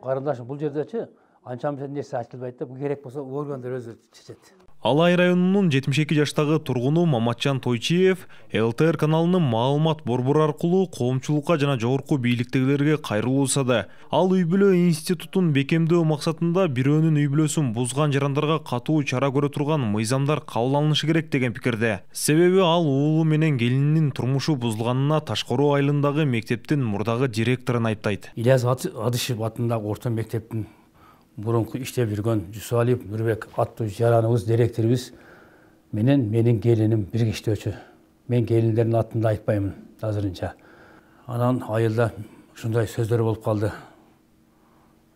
Карындашым, бул жердечи анча-мынча нерсе айтылбайт да, бул керек болсо органдар өзү чечет. Алай районунун 72 жаштагы тургуну Маматжан Тойчиев ЛТР каналынын маалымат борбору аркылуу коомчулукка жана жогорку бийликтегилерге кайрылуу жасады. Ал үй бүлө институтун бекемдөө максатында бирөөнүн үй бүлөсүн бузган жарандарга катуу чара көрө турган мыйзамдар кабыл алынышы керек деген пикирде. Себеби ал уулу менен келининин турмушу бузулганына Ташкороо айылындагы мектептин мурдагы директорун айыптайт. Ильяс Адышев атындагы орто мектептин бурунку иштеп жүргөн Жусуалиев Нурбек аттуу жараныбыз, директорубуз менен менин келиним бирге иштөөчү. Мен келиндердин атын да айтпаймын азырынча. Анан айылда ушундай сөздөр болуп калды.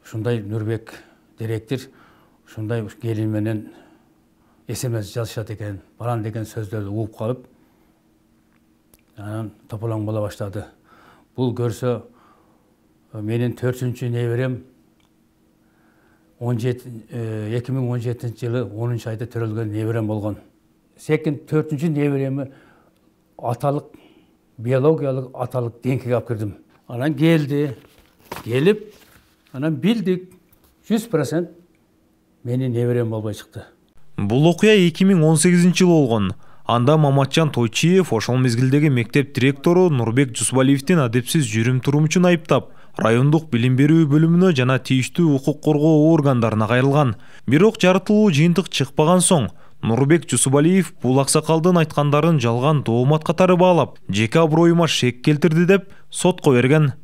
Ушундай Нурбек директор ушундай келин менен СМС жазышат экен, баран деген сөздөрдү угуп калып, анан тополоң боло баштады. Бул көрсө менин 4-чү неберем 2017 жылы 10 айда төрөлгөн неберем болгон. Секин 4-чү небереми аталык биологиялык аталык денкеге алып кирдим. Анан келип, анан билдик 100% менин неберем болбой чыкты. Бул окуя 2018 жылы болгон. Анда Маматжан Тойчиев ошол мезгилдеги мектеп директору Нурбек Жусбалиевдин адепсиз жүрүм турумучун айыптап, райондук билим берүү бөлүмүнө жана тийиштүү укук коргоо органдарына кайрылган. Бирок жарытылуу жыйынтык чыкпаган соң Нурбек Жусбалиев бул аксакалдын айткандарын жалган доомат катары баалап, жеке аброюма шек келтирди деп сотко берген.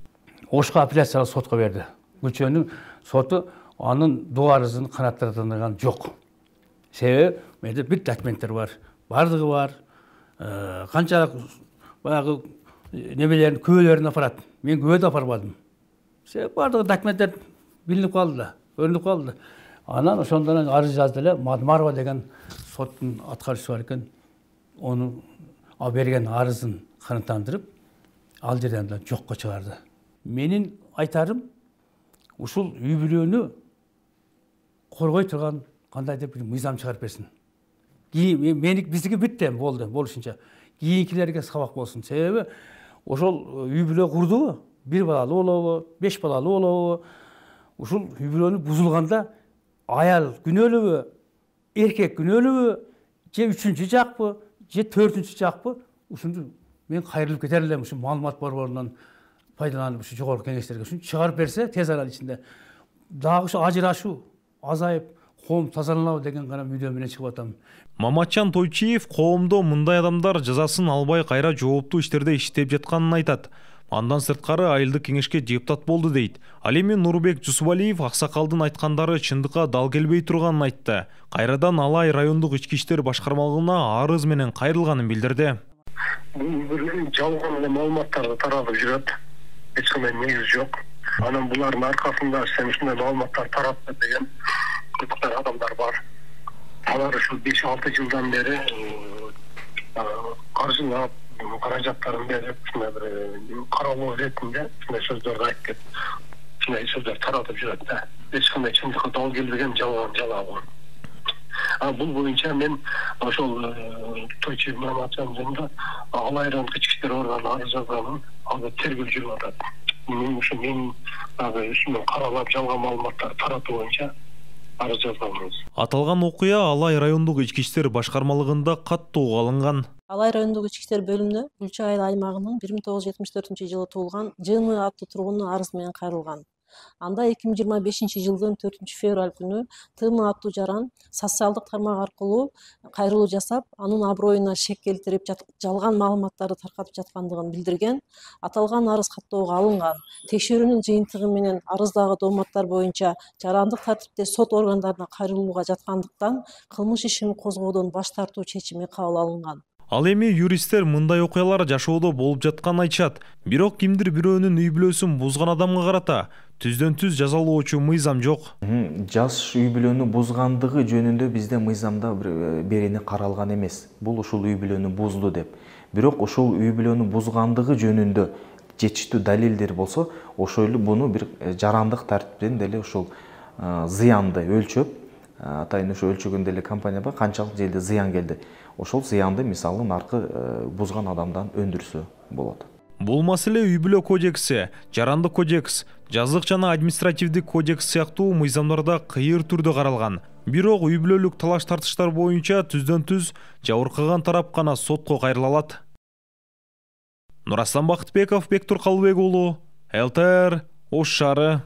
Ошко апелляциялык сотко берди. Күлчөнүн соту анын доо арызын канааттандырган жок. Себеби менде бүт документтер бар. Бардыгы бар. Канчалык баягы немелерин күбөлөрүн апарат. Мен күбө да апарбадым. Себеби бардыгы документтер билинип калды да, көрүнүп калды. Анан ошондон арыз жазды эле, Мадмарова деген соттун аткарчысы бар экен. Onu берген арызын канааттандырып, ал жерден да жокко чыгарды. Менин айтарым, ушул үй бүлөнү коргой турган кандайдыр бир мыйзам чыгарып берсин. Биздики бүтте болду, болушунча. Кийинкилерге сабак болсун. Себеби ошол үй бүлө курдубу, 1 балалуу болобу, 5 балалуу болобу, ушул үй бүлөнү бузулганда аял күнөөлүүбү, эркек күнөөлүүбү, же 3-чү жакпы, же 4-чү жакпы, ушунду мен кайрылып кетер элем, ушу маалымат борборунан пайдаланып, ушу жогорку кеңештерге ушуну чыгарып берсе, тез арада ичинде дагы ушу ажырашуу азайып, коом тазаланабы деген гана мүдөө менен чыгып атам. Маматжан Тойчиев коомдо мындай адамдар жазасын албай кайра жооптуу иштерде иштеп жатканын айтат. Андан сырткары айылдык кеңешке депутат болду дейт. Ал эми Нурбек Жусбалиев аксакалдын айткандары чындыкка дал келбей турганын айтты. Кайрадан Алай райондук ички иштер башкармалыгына арыз менен кайрылганын билдирди. Бул жалган маалыматтарды таратып жүрөт. Эч кандай негиз жок. Анан булардын аркасында сен ушундай маалыматтар таратты деген кыргыздар адамдар бар. Алар ушул 5-6 жылдан бери каржылап, каражаттарын берип, ушундай бир каралуу иретинде ушундай сөздөрдү айтып кетип, ушундай сөздөр таратып жүрөт да. Эч кандай чындыкка дал келбеген жалган. Бул боюнча мен ошол Тойчиев Маматжандын Алай райондук ички иштер органына арыз жазганын азыр тергөө жүрүп атат. Мен ушуну каралап жалган маалыматтар таратуу боюнча арыз жазганбыз. Аталган окуя Алай райондук ички иштер башкармалыгында каттуу алынган. Алай райондук ички иштер бөлүмүнө Гүлчө айыл аймагынын 1974-жылы туулган Жыны аттуу тургуну арыз менен кайрылган. Анда 2025 жылдын 4-февраль күнү Тымы аттуу жаран социалдык тармак аркылуу кайрылуу жасап, анын аброюна шек келтирип, жалган маалыматтарды таркатып жаткандыгын билдирген. Аталган арыз каттоого алынган. Текшерүүнүн жыйынтыгы менен арыздагы дооматтар боюнча жарандык тартипте сот органдарына кайрылууга жаткандыктан кылмыш ишин козгоодон баш тартуу чечими кабыл алынган. Ал эми юристтер мындай окуялар жашоодо болуп жатканын айтышат. Бирок кимдир бирөөнүн үй бүлөсүн бузган адамга карата түздөн түз жазалоочу мыйзам жок. Жаш үй бүлөнү бузгандыгы жөнүндө бизде мыйзамда берени каралган эмес. Бул ушул үй бүлөнү бузду деп. Бирок ошол үй бүлөнү бузгандыгы жөнүндө жетиштүү далилдер болсо, ошол эле буну бир жарандык тартиптен деле ушул зыянды өлчөп, атайын ошо өлчөгөн деле компания бар, канчалык жерде зыян келди. Ошол зыянды мисалы наркы бузган адамдан өндүрсө болот. Бул маселе үй бүлө кодекси, жарандык кодекс, жазык жана административдик кодекс сыяктуу мыйзамдарда кыйыр түрдө каралган. Бирок үй бүлөлүк талаш тартыштар боюнча түздөн-түз жабыркаган тарап гана сотко кайрыла алат. Нурастан Бактыбеков, Бектур Калыбек уулу, ЛТР, Ош шаары.